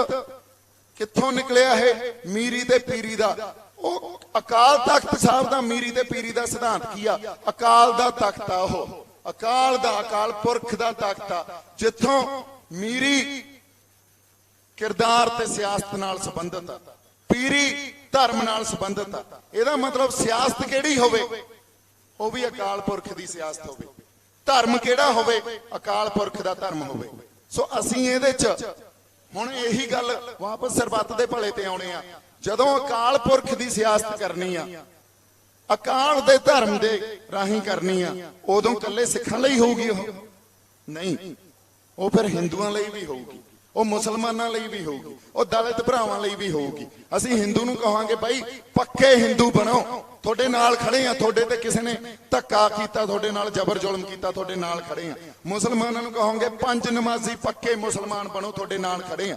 ਕਿੱਥੋਂ ਨਿਕਲਿਆ? ਇਹ ਮੀਰੀ ਤੇ ਪੀਰੀ ਦਾ। ਉਹ ਅਕਾਲ ਤਖਤ ਸਾਹਿਬ ਦਾ ਮੀਰੀ ਤੇ ਪੀਰੀ ਦਾ ਸਿਧਾਂਤ ਕੀ ਆ? ਅਕਾਲ ਦਾ ਤਖਤ ਆ, ਉਹ ਅਕਾਲ ਦਾ, ਅਕਾਲ ਪੁਰਖ ਦਾ ਤਖਤ ਆ, ਜਿੱਥੋਂ ਮੀਰੀ ਕਿਰਦਾਰ ਤੇ ਸਿਆਸਤ ਨਾਲ ਸੰਬੰਧਿਤ ਆ, ਪੀਰੀ ਧਰਮ ਨਾਲ ਸੰਬੰਧਿਤ ਆ। ਇਹਦਾ ਮਤਲਬ ਸਿਆਸਤ ਕਿਹੜੀ ਹੋਵੇ? ਉਹ ਵੀ ਅਕਾਲ ਪੁਰਖ ਦੀ ਸਿਆਸਤ ਹੋਵੇ। ਧਰਮ ਕਿਹੜਾ ਹੋਵੇ? ਅਕਾਲ ਪੁਰਖ ਦਾ ਧਰਮ ਹੋਵੇ। ਸੋ ਅਸੀਂ ਇਹਦੇ ਚ ਹੁਣ ਇਹੀ ਗੱਲ ਵਾਪਸ ਸਰਬੱਤ ਦੇ ਭਲੇ ਤੇ ਆਉਣੇ ਆ। ਜਦੋਂ ਅਕਾਲ ਪੁਰਖ ਦੀ ਸਿਆਸਤ ਕਰਨੀ ਆ, ਅਕਾਲ ਦੇ ਧਰਮ ਦੇ ਰਾਹੀਂ ਕਰਨੀ ਆ, ਉਦੋਂ ਇਕੱਲੇ ਸਿੱਖਾਂ ਲਈ ਹੋਊਗੀ? ਉਹ ਨਹੀਂ, ਉਹ ਫਿਰ ਹਿੰਦੂਆਂ ਲਈ ਵੀ ਹੋਊਗੀ, ਉਹ ਮੁਸਲਮਾਨਾਂ ਲਈ ਵੀ ਹੋਊਗੀ, ਉਹ ਦਲਿਤ ਭਰਾਵਾਂ ਲਈ ਵੀ ਹੋਊਗੀ। ਅਸੀਂ ਹਿੰਦੂ ਨੂੰ ਕਹਾਂਗੇ ਬਾਈ ਪੱਕੇ ਹਿੰਦੂ ਬਣੋ, ਤੁਹਾਡੇ ਨਾਲ ਖੜੇ ਆ, ਤੁਹਾਡੇ ਤੇ ਕਿਸੇ ਨੇ ਧੱਕਾ ਕੀਤਾ, ਤੁਹਾਡੇ ਨਾਲ ਜ਼ਬਰ ਜ਼ੁਲਮ ਕੀਤਾ, ਤੁਹਾਡੇ ਨਾਲ ਖੜੇ ਆ। ਮੁਸਲਮਾਨਾਂ ਨੂੰ ਕਹਾਂਗੇ ਪੰਜ ਨਮਾਜ਼ੀ ਪੱਕੇ ਮੁਸਲਮਾਨ ਬਣੋ, ਤੁਹਾਡੇ ਨਾਲ ਖੜੇ ਆ।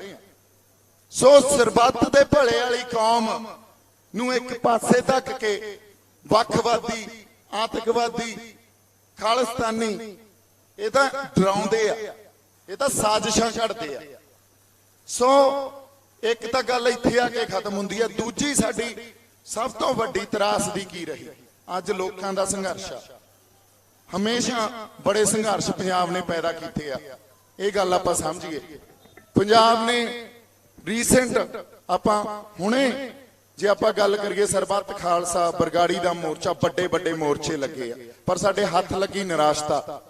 ਸੋ ਸਰਬੱਤ ਦੇ ਭਲੇ ਵਾਲੀ ਕੌਮ ਨੂੰ ਇੱਕ ਪਾਸੇ ਧੱਕ ਕੇ ਵੱਖਵਾਦੀ, ਆਤੰਕਵਾਦੀ, ਖਾਲਿਸਤਾਨੀ ਇਹ ਤਾਂ ਡਰਾਉਂਦੇ ਆ, ਇਹ ਤਾਂ ਸਾਜ਼ਿਸ਼ਾਂ ਘੜਦੇ ਆ। ਸੋ ਇੱਕ ਤਾਂ ਗੱਲ ਇੱਥੇ ਆ ਕੇ ਖਤਮ ਹੁੰਦੀ ਹੈ। ਦੂਜੀ ਸਾਡੀ ਸਭ ਤੋਂ ਵੱਡੀ ਤਰਾਸਦੀ ਕੀ ਰਹੀ? ਅੱਜ ਲੋਕਾਂ ਦਾ ਸੰਘਰਸ਼ ਆ। ਹਮੇਸ਼ਾ ਬੜੇ ਸੰਘਰਸ਼ ਪੰਜਾਬ ਨੇ ਪੈਦਾ ਕੀਤੇ ਆ, ਇਹ ਗੱਲ ਆਪਾਂ ਸਮਝੀਏ। ਪੰਜਾਬ ਨੇ ਰੀਸੈਂਟ, ਆਪਾਂ ਹੁਣੇ ਜੇ ਆਪਾਂ ਗੱਲ ਕਰੀਏ, ਸਰਬੱਤ ਖਾਲਸਾ ਬਰਗਾੜੀ ਦਾ ਮੋਰਚਾ, ਵੱਡੇ ਵੱਡੇ ਮੋਰਚੇ ਲੱਗੇ ਆ, ਪਰ ਸਾਡੇ ਹੱਥ ਲੱਗੀ ਨਿਰਾਸ਼ਤਾ।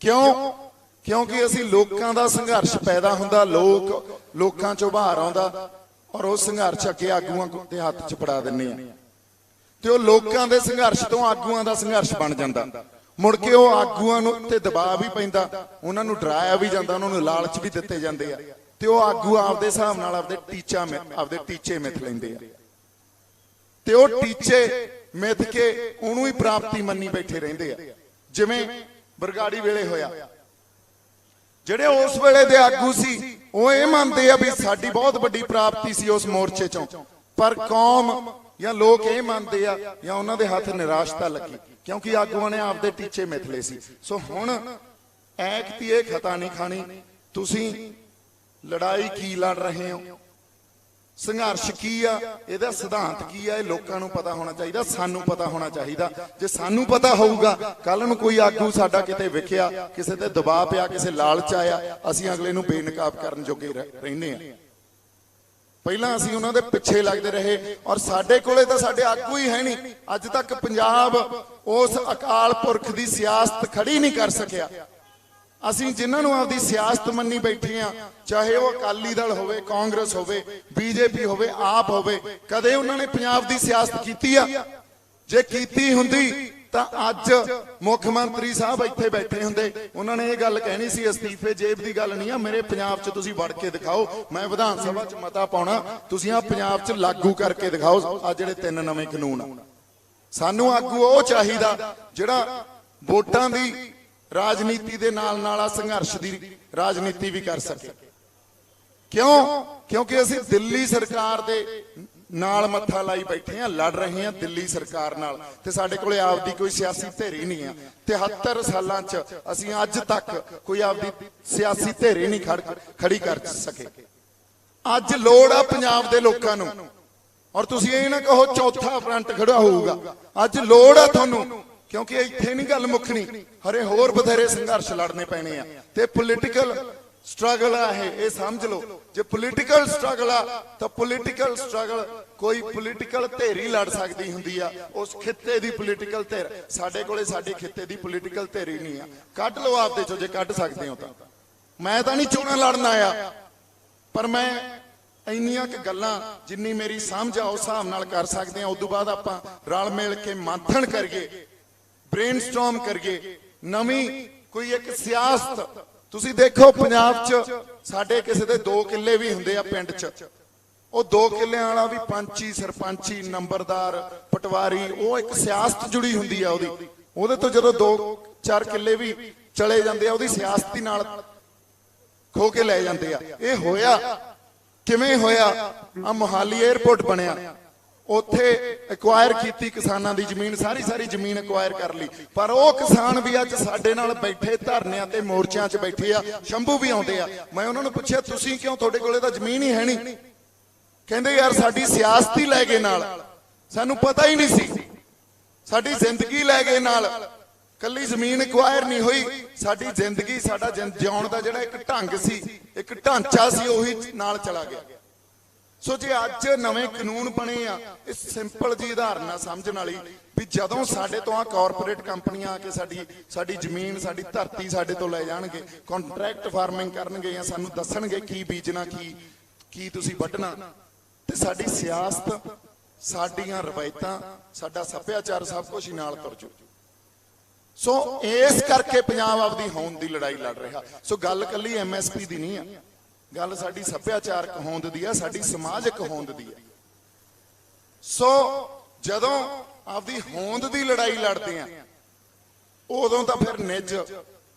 ਕਿਉਂ? ਕਿਉਂਕਿ ਅਸੀਂ ਲੋਕਾਂ ਦਾ ਸੰਘਰਸ਼ ਪੈਦਾ ਹੁੰਦਾ, ਲੋਕਾਂ ਚੋਂ ਬਾਹਰ ਆਉਂਦਾ, ਔਰ ਉਹ ਸੰਘਰਸ਼ ਅੱਗੇ ਆਗੂਆਂ ਦੇ ਹੱਥ 'ਚ ਫੜਾ ਦਿੰਨੇ ਆ, ਤੇ ਉਹ ਲੋਕਾਂ ਦੇ ਸੰਘਰਸ਼ ਤੋਂ ਆਗੂਆਂ ਦਾ ਸੰਘਰਸ਼ ਬਣ ਜਾਂਦਾ। ਮੁੜ ਕੇ ਉਹ ਆਗੂਆਂ ਨੂੰ ਤੇ ਦਬਾਅ ਵੀ ਪੈਂਦਾ, ਉਹਨਾਂ ਨੂੰ ਡਰਾਇਆ ਵੀ ਜਾਂਦਾ, ਉਹਨਾਂ ਨੂੰ ਲਾਲਚ ਵੀ ਦਿੱਤੇ ਜਾਂਦੇ ਆ, ਤੇ ਉਹ ਆਗੂ ਆਪਦੇ ਹਿਸਾਬ ਨਾਲ ਆਪਦੇ ਟੀਚੇ ਮਿੱਥ ਲੈਂਦੇ ਆ, ਤੇ ਉਹ ਟੀਚੇ ਮਿੱਥ ਕੇ ਉਹਨੂੰ ਹੀ ਪ੍ਰਾਪਤੀ ਮੰਨੀ ਬੈਠੇ ਰਹਿੰਦੇ ਆ। ਜਿਵੇਂ ਬਰਗਾੜੀ ਵੇਲੇ ਹੋਇਆ, ਜਿਹੜੇ ਉਸ ਵੇਲੇ ਦੇ ਆਗੂ ਸੀ ਉਹ ਇਹ ਮੰਨਦੇ ਆ ਵੀ ਸਾਡੀ ਬਹੁਤ ਵੱਡੀ ਪ੍ਰਾਪਤੀ ਸੀ ਉਸ ਮੋਰਚੇ ਚੋਂ, ਪਰ ਕੌਮ ਜਾਂ ਲੋਕ ਇਹ ਮੰਨਦੇ ਆ ਜਾਂ ਉਹਨਾਂ ਦੇ ਹੱਥ ਨਿਰਾਸ਼ਤਾ ਲੱਗੀ, ਕਿਉਂਕਿ ਆਗੂਆਂ ਨੇ ਆਪਦੇ ਟੀਚੇ ਮਿੱਥ ਲਏ ਸੀ। ਸੋ ਹੁਣ ਐਕਤੀ ਇਹ ਖਤਾ ਨਹੀਂ ਖਾਣੀ। ਤੁਸੀਂ ਲੜਾਈ ਕੀ ਲੜ ਰਹੇ ਹੋ? ਸੰਘਰਸ਼ ਕੀ ਆ? ਇਹਦਾ ਸਿਧਾਂਤ ਕੀ ਆ? ਇਹ ਲੋਕਾਂ ਨੂੰ ਪਤਾ ਹੋਣਾ ਚਾਹੀਦਾ, ਸਾਨੂੰ ਪਤਾ ਹੋਣਾ ਚਾਹੀਦਾ। ਜੇ ਸਾਨੂੰ ਪਤਾ ਹੋਊਗਾ, ਕੱਲ ਨੂੰ ਕੋਈ ਆਗੂ ਸਾਡਾ ਕਿਤੇ ਵਿਖਿਆ, ਕਿਸੇ ਤੇ ਦਬਾਅ ਪਿਆ, ਕਿਸੇ ਲਾਲਚ ਆਇਆ, ਅਸੀਂ ਅਗਲੇ ਨੂੰ ਬੇਨਕਾਬ ਕਰਨ ਜੋਗੇ ਰਹਿੰਦੇ ਆ। ਪਹਿਲਾਂ ਅਸੀਂ ਉਹਨਾਂ ਦੇ ਪਿੱਛੇ ਲੱਗਦੇ ਰਹੇ, ਔਰ ਸਾਡੇ ਕੋਲੇ ਤਾਂ ਸਾਡੇ ਆਗੂ ਹੀ ਹੈ ਨਹੀਂ। ਅੱਜ ਤੱਕ ਪੰਜਾਬ ਉਸ ਅਕਾਲ ਪੁਰਖ ਦੀ ਸਿਆਸਤ ਖੜੀ ਨਹੀਂ ਕਰ ਸਕਿਆ। ਅਸੀਂ ਜਿਨ੍ਹਾਂ ਨੂੰ ਆਪਦੀ ਸਿਆਸਤ ਮੰਨੀ ਬੈਠੇ ਆ, ਚਾਹੇ ਉਹ ਅਕਾਲੀ ਦਲ ਹੋਵੇ, ਕਾਂਗਰਸ ਹੋਵੇ, ਬੀਜੇਪੀ ਹੋਵੇ, ਆਪ ਹੋਵੇ, ਕਦੇ ਉਹਨਾਂ ਨੇ ਪੰਜਾਬ ਦੀ ਸਿਆਸਤ ਕੀਤੀ ਆ? ਜੇ ਕੀਤੀ ਹੁੰਦੀ ਤਾਂ ਅੱਜ ਮੁੱਖ ਮੰਤਰੀ ਸਾਹਿਬ ਇੱਥੇ ਬੈਠੇ ਹੁੰਦੇ, ਉਹਨਾਂ ਨੇ ਇਹ ਗੱਲ ਕਹਿਣੀ ਸੀ ਅਸਤੀਫੇ ਜੇਬ ਦੀ ਗੱਲ ਨਹੀਂ ਆ, ਮੇਰੇ ਪੰਜਾਬ 'ਚ ਤੁਸੀਂ ਵੜ ਕੇ ਦਿਖਾਓ, ਮੈਂ ਵਿਧਾਨ ਸਭਾ 'ਚ ਮਤਾ ਪਾਉਣਾ, ਤੁਸੀਂ ਆ ਪੰਜਾਬ 'ਚ ਲਾਗੂ ਕਰਕੇ ਦਿਖਾਓ ਆ ਜਿਹੜੇ 3 ਨਵੇਂ ਕਾਨੂੰਨ ਆ। ਸਾਨੂੰ ਆਗੂ ਉਹ ਚਾਹੀਦਾ ਜਿਹੜਾ ਵੋਟਾਂ ਦੀ ਰਾਜਨੀਤੀ ਦੇ ਨਾਲ ਨਾਲ ਆ ਸੰਘਰਸ਼ ਦੀ ਰਾਜਨੀਤੀ ਵੀ ਕਰ ਸਕੇ। ਕਿਉਂ? ਕਿਉਂਕਿ ਅਸੀਂ ਦਿੱਲੀ ਸਰਕਾਰ ਦੇ ਨਾਲ ਮੱਥਾ ਲਾਈ ਬੈਠੇ ਆ, ਲੜ ਰਹੇ ਆ ਦਿੱਲੀ ਸਰਕਾਰ ਨਾਲ, ਤੇ ਸਾਡੇ ਕੋਲੇ ਆਪਦੀ ਕੋਈ ਸਿਆਸੀ ਧਿਰ ਹੀ ਨਹੀਂ ਆ। 73 ਸਾਲਾਂ 'ਚ ਅਸੀਂ ਅੱਜ ਤੱਕ ਕੋਈ ਆਪਦੀ ਸਿਆਸੀ ਧਿਰ ਹੀ ਨਹੀਂ ਖੜੀ ਕਰ ਸਕੇ। ਅੱਜ ਲੋੜ ਆ ਪੰਜਾਬ ਦੇ ਲੋਕਾਂ ਨੂੰ, ਔਰ ਤੁਸੀਂ ਇਹ ਨਾ ਕਹੋ ਚੌਥਾ ਫਰੰਟ ਖੜਾ ਹੋਊਗਾ, ਅੱਜ ਲੋੜ ਆ ਤੁਹਾਨੂੰ, ਕਿਉਂਕਿ ਇੱਥੇ ਨਹੀਂ ਗੱਲ ਮੁੱਕਣੀ, ਹਰੇ ਹੋਰ ਬਥੇਰੇ ਸੰਘਰਸ਼ ਲੜਨੇ ਪੈਣੇ ਆ। ਤੇ ਪੋਲੀਟੀਕਲ ਸਟਰਗਲ ਆ ਇਹ ਸਮਝ ਲਓ। ਜੇ ਪੋਲੀਟੀਕਲ ਸਟਰਗਲ ਆ ਤਾਂ ਪੋਲੀਟੀਕਲ ਸਟਰਗਲ ਕੋਈ ਪੋਲੀਟੀਕਲ ਧਿਰ ਹੀ ਲੜ ਸਕਦੀ ਹੁੰਦੀ ਆ, ਉਸ ਖਿੱਤੇ ਦੀ ਪੋਲੀਟੀਕਲ ਧਿਰ। ਸਾਡੇ ਕੋਲੇ ਸਾਡੇ ਖਿੱਤੇ ਦੀ ਪੋਲੀਟੀਕਲ ਧਿਰ ਹੀ ਨਹੀਂ ਆ। ਕੱਢ ਲਓ ਆਪਦੇ ਚੋਂ ਜੇ ਕੱਢ ਸਕਦੇ ਹੋ ਤਾਂ। ਮੈਂ ਤਾਂ ਨਹੀਂ ਚੋਣਾਂ ਲੜਨ ਆਇਆ, ਪਰ ਮੈਂ ਇੰਨੀਆਂ ਕੁ ਗੱਲਾਂ ਜਿੰਨੀ ਮੇਰੀ ਸਮਝ ਆ ਉਸ ਹਿਸਾਬ ਨਾਲ ਕਰ ਸਕਦੇ ਆ। ਉਦੋਂ ਬਾਅਦ ਆਪਾਂ ਰਲ ਮਿਲ ਕੇ ਮੰਥਨ ਕਰੀਏ, ਬ੍ਰੇਨਸਟਾਰਮ ਕਰੀਏ, ਨਵੀਂ ਕੋਈ ਇੱਕ ਸਿਆਸਤ। ਤੁਸੀਂ ਦੇਖੋ ਪੰਜਾਬ 'ਚ ਸਾਡੇ ਕਿਸੇ ਦੇ 2 ਕਿੱਲੇ ਵੀ ਹੁੰਦੇ ਆ ਪਿੰਡ 'ਚ, ਉਹ 2 ਕਿੱਲਿਆਂ ਵਾਲਾ ਵੀ ਪੰਚੀ, ਸਰਪੰਚੀ, ਨੰਬਰਦਾਰ, ਪਟਵਾਰੀ, ਉਹ ਇੱਕ ਸਿਆਸਤ ਜੁੜੀ ਹੁੰਦੀ ਆ ਉਹਦੀ। ਉਹਦੇ ਤੋਂ ਜਦੋਂ 2-4 ਕਿੱਲੇ ਵੀ ਚਲੇ ਜਾਂਦੇ ਆ, ਉਹਦੀ ਸਿਆਸਤੀ ਨਾਲ ਖੋ ਕੇ ਲੈ ਜਾਂਦੇ ਆ। ਇਹ ਹੋਇਆ ਕਿਵੇਂ ਹੋਇਆ? ਆ ਮੋਹਾਲੀ 에ਅਰਪੋਰਟ ਬਣਿਆ, ਉੱਥੇ ਐਕਵਾਇਰ ਕੀਤੀ ਕਿਸਾਨਾਂ ਦੀ ਜ਼ਮੀਨ, ਸਾਰੀ ਜ਼ਮੀਨ ਐਕਵਾਇਰ ਕਰ ਲਈ, ਪਰ ਉਹ ਕਿਸਾਨ ਵੀ ਅੱਜ ਸਾਡੇ ਨਾਲ ਬੈਠੇ ਧਰਨਿਆਂ ਤੇ ਮੋਰਚਿਆਂ 'ਚ ਬੈਠੇ ਆ। ਸ਼ੰਭੂ ਵੀ ਆਉਂਦੇ ਆ। ਮੈਂ ਉਹਨਾਂ ਨੂੰ ਪੁੱਛਿਆ ਤੁਸੀਂ ਕਿਉਂ, ਤੁਹਾਡੇ ਕੋਲੇ ਤਾਂ ਜ਼ਮੀਨ ਹੀ ਹੈ ਨਹੀਂ। ਕਹਿੰਦੇ ਯਾਰ ਸਾਡੀ ਸਿਆਸਤ ਹੀ ਲੈ ਗਏ ਨਾਲ, ਸਾਨੂੰ ਪਤਾ ਹੀ ਨਹੀਂ ਸੀ, ਸਾਡੀ ਜ਼ਿੰਦਗੀ ਲੈ ਗਏ ਨਾਲ। ਕੱਲੀ ਜ਼ਮੀਨ ਐਕਵਾਇਰ ਨਹੀਂ ਹੋਈ, ਸਾਡੀ ਜ਼ਿੰਦਗੀ, ਸਾਡਾ ਜਿਉਣ ਦਾ ਜਿਹੜਾ ਇੱਕ ਢੰਗ ਸੀ, ਇੱਕ ਢਾਂਚਾ ਸੀ, ਉਹੀ ਨਾਲ ਚਲਾ ਗਿਆ। ਸੋ ਜੇ ਅੱਜ ਨਵੇਂ ਕਾਨੂੰਨ ਬਣੇ ਆ, ਇਹ ਸਿੰਪਲ ਜੀ ਉਦਾਹਰਨ ਆ ਸਮਝਣ ਵਾਲੀ, ਵੀ ਜਦੋਂ ਸਾਡੇ ਤੋਂ ਆ ਕਾਰਪੋਰੇਟ ਕੰਪਨੀਆਂ ਆ ਕੇ ਸਾਡੀ ਜ਼ਮੀਨ, ਸਾਡੀ ਧਰਤੀ ਸਾਡੇ ਤੋਂ ਲੈ ਜਾਣਗੇ, ਕੰਟਰੈਕਟ ਫਾਰਮਿੰਗ ਕਰਨਗੇ ਜਾਂ ਸਾਨੂੰ ਦੱਸਣਗੇ ਕੀ ਬੀਜਣਾ, ਕੀ ਤੁਸੀਂ ਵੱਢਣਾ, ਤੇ ਸਾਡੀ ਸਿਆਸਤ, ਸਾਡੀਆਂ ਰਵਾਇਤਾਂ, ਸਾਡਾ ਸੱਭਿਆਚਾਰ ਸਭ ਕੁਝ ਹੀ ਨਾਲ ਤੁਰ ਜੂ। ਸੋ ਇਸ ਕਰਕੇ ਪੰਜਾਬ ਆਪਦੀ ਹੋਂਦ ਦੀ ਲੜਾਈ ਲੜ ਰਿਹਾ। ਸੋ ਗੱਲ ਕੱਲੀ MSP ਦੀ ਨਹੀਂ ਆ, ਗੱਲ ਸਾਡੀ ਸੱਭਿਆਚਾਰਕ ਹੋਂਦ ਦੀ ਆ, ਸਾਡੀ ਸਮਾਜਿਕ ਹੋਂਦ ਦੀ ਆ। ਸੋ ਜਦੋਂ ਆਪਦੀ ਹੋਂਦ ਦੀ ਲੜਾਈ ਲੜਦੇ ਆ, ਉਦੋਂ ਤਾਂ ਫਿਰ ਨਿੱਜ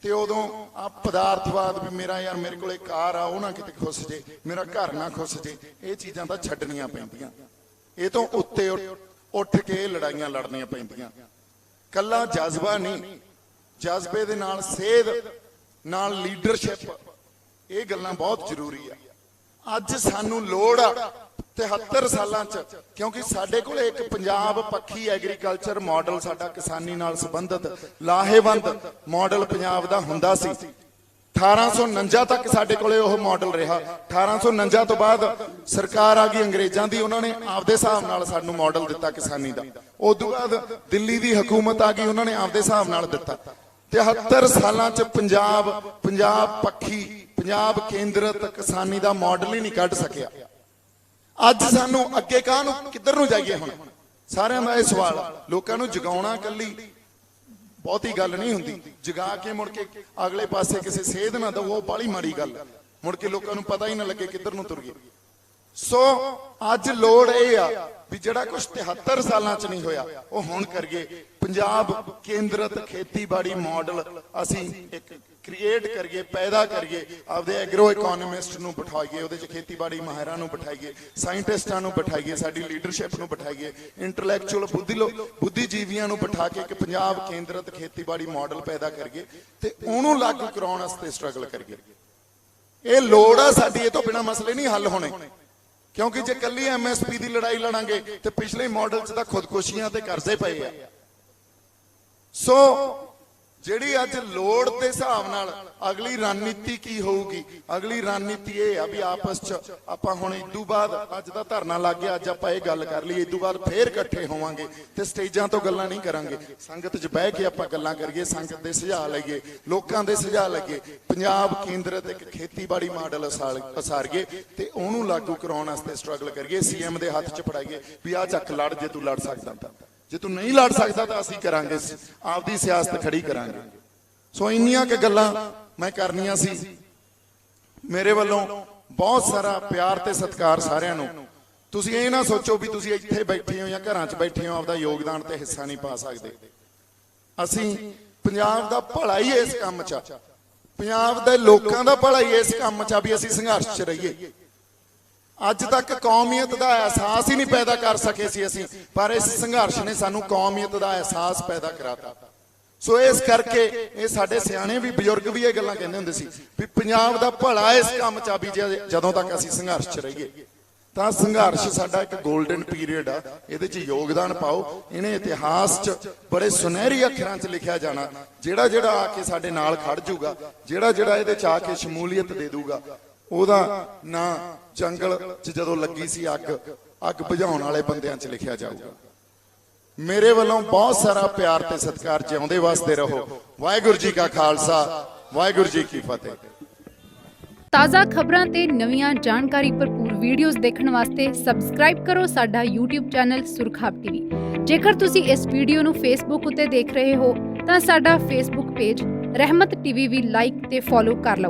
ਤੇ ਉਦੋਂ ਆ ਪਦਾਰਥਵਾਦ, ਵੀ ਮੇਰਾ ਯਾਰ ਮੇਰੇ ਕੋਲੇ ਕਾਰ ਆ, ਉਹ ਨਾ ਕਿਤੇ ਖੁੱਸ ਜੇ, ਮੇਰਾ ਘਰ ਨਾ ਖੁੱਸ ਜੇ, ਇਹ ਚੀਜ਼ਾਂ ਤਾਂ ਛੱਡਣੀਆਂ ਪੈਂਦੀਆਂ। ਇਹ ਤੋਂ ਉੱਤੇ ਉੱਠ ਕੇ ਲੜਾਈਆਂ ਲੜਨੀਆਂ ਪੈਂਦੀਆਂ। ਕੱਲਾ ਜਜ਼ਬਾ ਨਹੀਂ, ਜਜ਼ਬੇ ਦੇ ਨਾਲ ਸੇਧ ਨਾਲ ਲੀਡਰਸ਼ਿਪ, ਇਹ ਗੱਲਾਂ ਬਹੁਤ ਜ਼ਰੂਰੀ ਆ। ਅੱਜ ਸਾਨੂੰ ਲੋੜ ਆ 73 ਸਾਲਾਂ 'ਚ, ਕਿਉਂਕਿ ਸਾਡੇ ਕੋਲ ਇੱਕ ਪੰਜਾਬ ਪੱਖੀ ਐਗਰੀਕਲਚਰ ਮਾਡਲ, ਸਾਡਾ ਕਿਸਾਨੀ ਨਾਲ ਸੰਬੰਧਿਤ ਲਾਹੇਵੰਦ ਮਾਡਲ ਪੰਜਾਬ ਦਾ ਹੁੰਦਾ ਸੀ। 1849 ਤੱਕ ਸਾਡੇ ਕੋਲੇ ਉਹ ਮਾਡਲ ਰਿਹਾ। 1849 ਤੋਂ ਬਾਅਦ ਸਰਕਾਰ ਆ ਗਈ ਅੰਗਰੇਜ਼ਾਂ ਦੀ, ਉਹਨਾਂ ਨੇ ਆਪਦੇ ਹਿਸਾਬ ਨਾਲ ਸਾਨੂੰ ਮਾਡਲ ਦਿੱਤਾ ਕਿਸਾਨੀ ਦਾ। ਉਦੋਂ ਬਾਅਦ ਦਿੱਲੀ ਦੀ ਹਕੂਮਤ ਆ ਗਈ, ਉਹਨਾਂ ਨੇ ਆਪਦੇ ਹਿਸਾਬ ਨਾਲ ਦਿੱਤਾ। 73 ਸਾਲਾਂ 'ਚ ਪੰਜਾਬ ਪੱਖੀ, ਪੰਜਾਬ ਕੇਂਦਰਿਤ ਕਿਸਾਨੀ ਦਾ ਮਾਡਲ ਹੀ ਨਹੀਂ ਕੱਢ ਸਕਿਆ। ਅੱਜ ਸਾਨੂੰ ਅੱਗੇ ਕਾਹਨੂੰ, ਕਿੱਧਰ ਨੂੰ ਜਾਈਏ? ਹੁਣ ਸਾਰਿਆਂ ਦਾ ਇਹ ਸਵਾਲ ਆ। ਲੋਕਾਂ ਨੂੰ ਜਗਾਉਣਾ ਕੱਲੀ ਬਹੁਤੀ ਗੱਲ ਨਹੀਂ ਹੁੰਦੀ, ਜਗਾ ਕੇ ਮੁੜ ਕੇ ਅਗਲੇ ਪਾਸੇ ਕਿਸੇ ਸੇਧ ਨਾ ਦਵੋ, ਉਹ ਬਾਹਲੀ ਮਾੜੀ ਗੱਲ, ਮੁੜ ਕੇ ਲੋਕਾਂ ਨੂੰ ਪਤਾ ਹੀ ਨਾ ਲੱਗੇ ਕਿੱਧਰ ਨੂੰ ਤੁਰ ਗਏ। ਸੋ ਅੱਜ ਲੋੜ ਇਹ ਆ ਵੀ ਜਿਹੜਾ ਕੁਝ 73 ਸਾਲਾਂ 'ਚ ਨਹੀਂ ਹੋਇਆ, ਉਹ ਹੁਣ ਕਰੀਏ। ਪੰਜਾਬ ਕੇਂਦਰਿਤ ਖੇਤੀਬਾੜੀ ਮਾਡਲ ਅਸੀਂ ਇੱਕ ਕ੍ਰੀਏਟ ਕਰੀਏ, ਪੈਦਾ ਕਰੀਏ। ਆਪਦੇ ਐਗਰੋ ਇਕੋਨੋਮਿਸਟ ਨੂੰ ਬਿਠਾਈਏ, ਉਹਦੇ 'ਚ ਖੇਤੀਬਾੜੀ ਮਾਹਿਰਾਂ ਨੂੰ ਬਿਠਾਈਏ, ਸਾਇੰਟਿਸਟਾਂ ਨੂੰ ਬਿਠਾਈਏ, ਸਾਡੀ ਲੀਡਰਸ਼ਿਪ ਨੂੰ ਬਿਠਾਈਏ, ਇੰਟੈਲੈਕਚੁਅਲ ਬੁੱਧੀਜੀਵੀਆਂ ਨੂੰ ਬਿਠਾ ਕੇ ਇੱਕ ਪੰਜਾਬ ਕੇਂਦਰਿਤ ਖੇਤੀਬਾੜੀ ਮਾਡਲ ਪੈਦਾ ਕਰੀਏ ਤੇ ਉਹਨੂੰ ਲਾਗੂ ਕਰਾਉਣ ਵਾਸਤੇ ਸਟਰਗਲ ਕਰੀਏ। ਇਹ ਲੋੜ ਆ ਸਾਡੀ, ਇਹ ਤੋਂ ਬਿਨਾਂ ਮਸਲੇ ਨਹੀਂ ਹੱਲ ਹੋਣੇ। ਕਿਉਂਕਿ ਜੇ ਕੱਲੀ MSP ਦੀ ਲੜਾਈ ਲੜਾਂਗੇ ਤੇ ਪਿਛਲੇ ਮਾਡਲ 'ਚ ਤਾਂ ਖੁਦਕੁਸ਼ੀਆਂ ਤੇ ਕਰਜ਼ੇ ਪਏ ਆ। ਸੋ ਜਿਹੜੀ ਅੱਜ ਲੋੜ ਦੇ ਹਿਸਾਬ ਨਾਲ ਅਗਲੀ ਰਣਨੀਤੀ ਕੀ ਹੋਊਗੀ। ਅਗਲੀ ਰਣਨੀਤੀ ਇਹ ਆ ਵੀ ਆਪਸ ਚ ਆਪਾਂ ਹੁਣ ਇਦੋਂ ਬਾਅਦ ਅੱਜ ਦਾ ਧਰਨਾ ਲੱਗ ਗਿਆ, ਅੱਜ ਆਪਾਂ ਇਹ ਗੱਲ ਕਰ ਲਈ, ਇਦੋਂ ਬਾਅਦ ਫੇਰ ਇਕੱਠੇ ਹੋਵਾਂਗੇ ਤੇ ਸਟੇਜਾਂ ਤੋਂ ਗੱਲਾਂ ਨਹੀਂ ਕਰਾਂਗੇ, ਸੰਗਤ 'ਚ ਬਹਿ ਕੇ ਆਪਾਂ ਗੱਲਾਂ ਕਰੀਏ, ਸੰਗਤ ਦੇ ਸੁਝਾਅ ਲਈਏ, ਲੋਕਾਂ ਦੇ ਸੁਝਾਅ ਲਈਏ, ਪੰਜਾਬ ਕੇਂਦਰਿਤ ਇੱਕ ਖੇਤੀਬਾੜੀ ਮਾਡਲ ਉਸਾਰੀਏ ਤੇ ਉਹਨੂੰ ਲਾਗੂ ਕਰਾਉਣ ਵਾਸਤੇ ਸਟਰਗਲ ਕਰੀਏ। ਸੀਐਮ ਦੇ ਹੱਥ 'ਚ ਫੜਾਈਏ ਵੀ ਆਹ ਚੱਕ ਲੜ, ਜੇ ਤੂੰ ਲੜ ਸਕਦਾ ਤਾਂ, ਜੇ ਤੂੰ ਨਹੀਂ ਲੜ ਸਕਦਾ ਤਾਂ ਅਸੀਂ ਕਰਾਂਗੇ, ਆਪਦੀ ਸਿਆਸਤ ਖੜੀ ਕਰਾਂਗੇ। ਸੋ ਇੰਨੀਆਂ ਕਿ ਗੱਲਾਂ ਮੈਂ ਕਰਨੀਆਂ ਸੀ। ਮੇਰੇ ਵੱਲੋਂ ਬਹੁਤ ਸਾਰਾ ਪਿਆਰ ਤੇ ਸਤਿਕਾਰ ਸਾਰਿਆਂ ਨੂੰ। ਤੁਸੀਂ ਇਹ ਨਾ ਸੋਚੋ ਵੀ ਤੁਸੀਂ ਇੱਥੇ ਬੈਠੇ ਹੋ ਜਾਂ ਘਰਾਂ 'ਚ ਬੈਠੇ ਹੋ ਆਪਦਾ ਯੋਗਦਾਨ ਤੇ ਹਿੱਸਾ ਨਹੀਂ ਪਾ ਸਕਦੇ। ਅਸੀਂ ਪੰਜਾਬ ਦਾ ਭਲਾ ਹੀ ਇਸ ਕੰਮ 'ਚ ਆ, ਪੰਜਾਬ ਦੇ ਲੋਕਾਂ ਦਾ ਭਲਾ ਹੀ ਇਸ ਕੰਮ 'ਚ ਆ ਵੀ ਅਸੀਂ ਸੰਘਰਸ਼ 'ਚ ਰਹੀਏ। ਅੱਜ ਤੱਕ ਕੌਮੀਅਤ ਦਾ ਅਹਿਸਾਸ ਹੀ ਨਹੀਂ ਪੈਦਾ ਕਰ ਸਕੇ ਸੀ ਅਸੀਂ, ਪਰ ਇਸ ਸੰਘਰਸ਼ ਨੇ ਸਾਨੂੰ ਕੌਮੀਅਤ ਦਾ ਅਹਿਸਾਸ ਪੈਦਾ ਕਰਾਤਾ। ਸੋ ਇਸ ਕਰਕੇ ਇਹ ਸਾਡੇ ਸਿਆਣੇ ਵੀ ਬਜ਼ੁਰਗ ਵੀ ਇਹ ਗੱਲਾਂ ਕਹਿੰਦੇ ਹੁੰਦੇ ਸੀ ਵੀ ਪੰਜਾਬ ਦਾ ਭਲਾ ਇਸ ਕੰਮ 'ਚ ਆ ਵੀ ਜਦੋਂ ਤੱਕ ਅਸੀਂ ਸੰਘਰਸ਼ 'ਚ ਰਹੀਏ। ਤਾਂ ਸੰਘਰਸ਼ ਸਾਡਾ ਇੱਕ 골ਡਨ ਪੀਰੀਅਡ ਆ, ਇਹਦੇ 'ਚ ਯੋਗਦਾਨ ਪਾਓ। ਇਹਨੇ ਇਤਿਹਾਸ 'ਚ ਬੜੇ ਸੁਨਹਿਰੀ ਅੱਖਰਾਂ 'ਚ ਲਿਖਿਆ ਜਾਣਾ। ਜਿਹੜਾ ਜਿਹੜਾ ਆ ਕੇ ਸਾਡੇ ਨਾਲ ਖੜ ਜਾਊਗਾ, ਜਿਹੜਾ ਜਿਹੜਾ ਇਹਦੇ 'ਚ ਆ ਕੇ ਸ਼ਮੂਲੀਅਤ ਦੇ ਦੂਗਾ, ਉਹਦਾ ਨਾਂ ਜੰਗਲ 'ਚ ਜਦੋਂ ਲੱਗੀ ਸੀ ਅੱਗ ਬੁਝਾਉਣ ਵਾਲੇ ਬੰਦਿਆਂ 'ਚ ਲਿਖਿਆ ਜਾਊਗਾ। ਮੇਰੇ ਵੱਲੋਂ ਬਹੁਤ ਸਾਰਾ ਪਿਆਰ ਤੇ ਸਤਿਕਾਰ। ਜਿਉਂਦੇ ਵਸਦੇ ਰਹੋ। ਵਾਹਿਗੁਰੂ ਜੀ ਕਾ ਖਾਲਸਾ, ਵਾਹਿਗੁਰੂ ਜੀ ਕੀ ਫਤਿਹ। ਤਾਜ਼ਾ ਖਬਰਾਂ ਤੇ ਨਵੀਆਂ ਜਾਣਕਾਰੀ ਭਰਪੂਰ ਵੀਡੀਓਜ਼ ਦੇਖਣ ਵਾਸਤੇ ਸਬਸਕ੍ਰਾਈਬ ਕਰੋ ਸਾਡਾ YouTube ਚੈਨਲ ਸੁਰਖਾਬ ਟੀਵੀ। ਜੇਕਰ ਤੁਸੀਂ ਇਸ ਵੀਡੀਓ ਨੂੰ Facebook ਉੱਤੇ ਦੇਖ ਰਹੇ ਹੋ ਤਾਂ ਸਾਡਾ Facebook ਪੇਜ ਰਹਿਮਤ ਟੀਵੀ ਵੀ ਲਾਈਕ ਤੇ ਫੋਲੋ ਕਰ ਲਓ।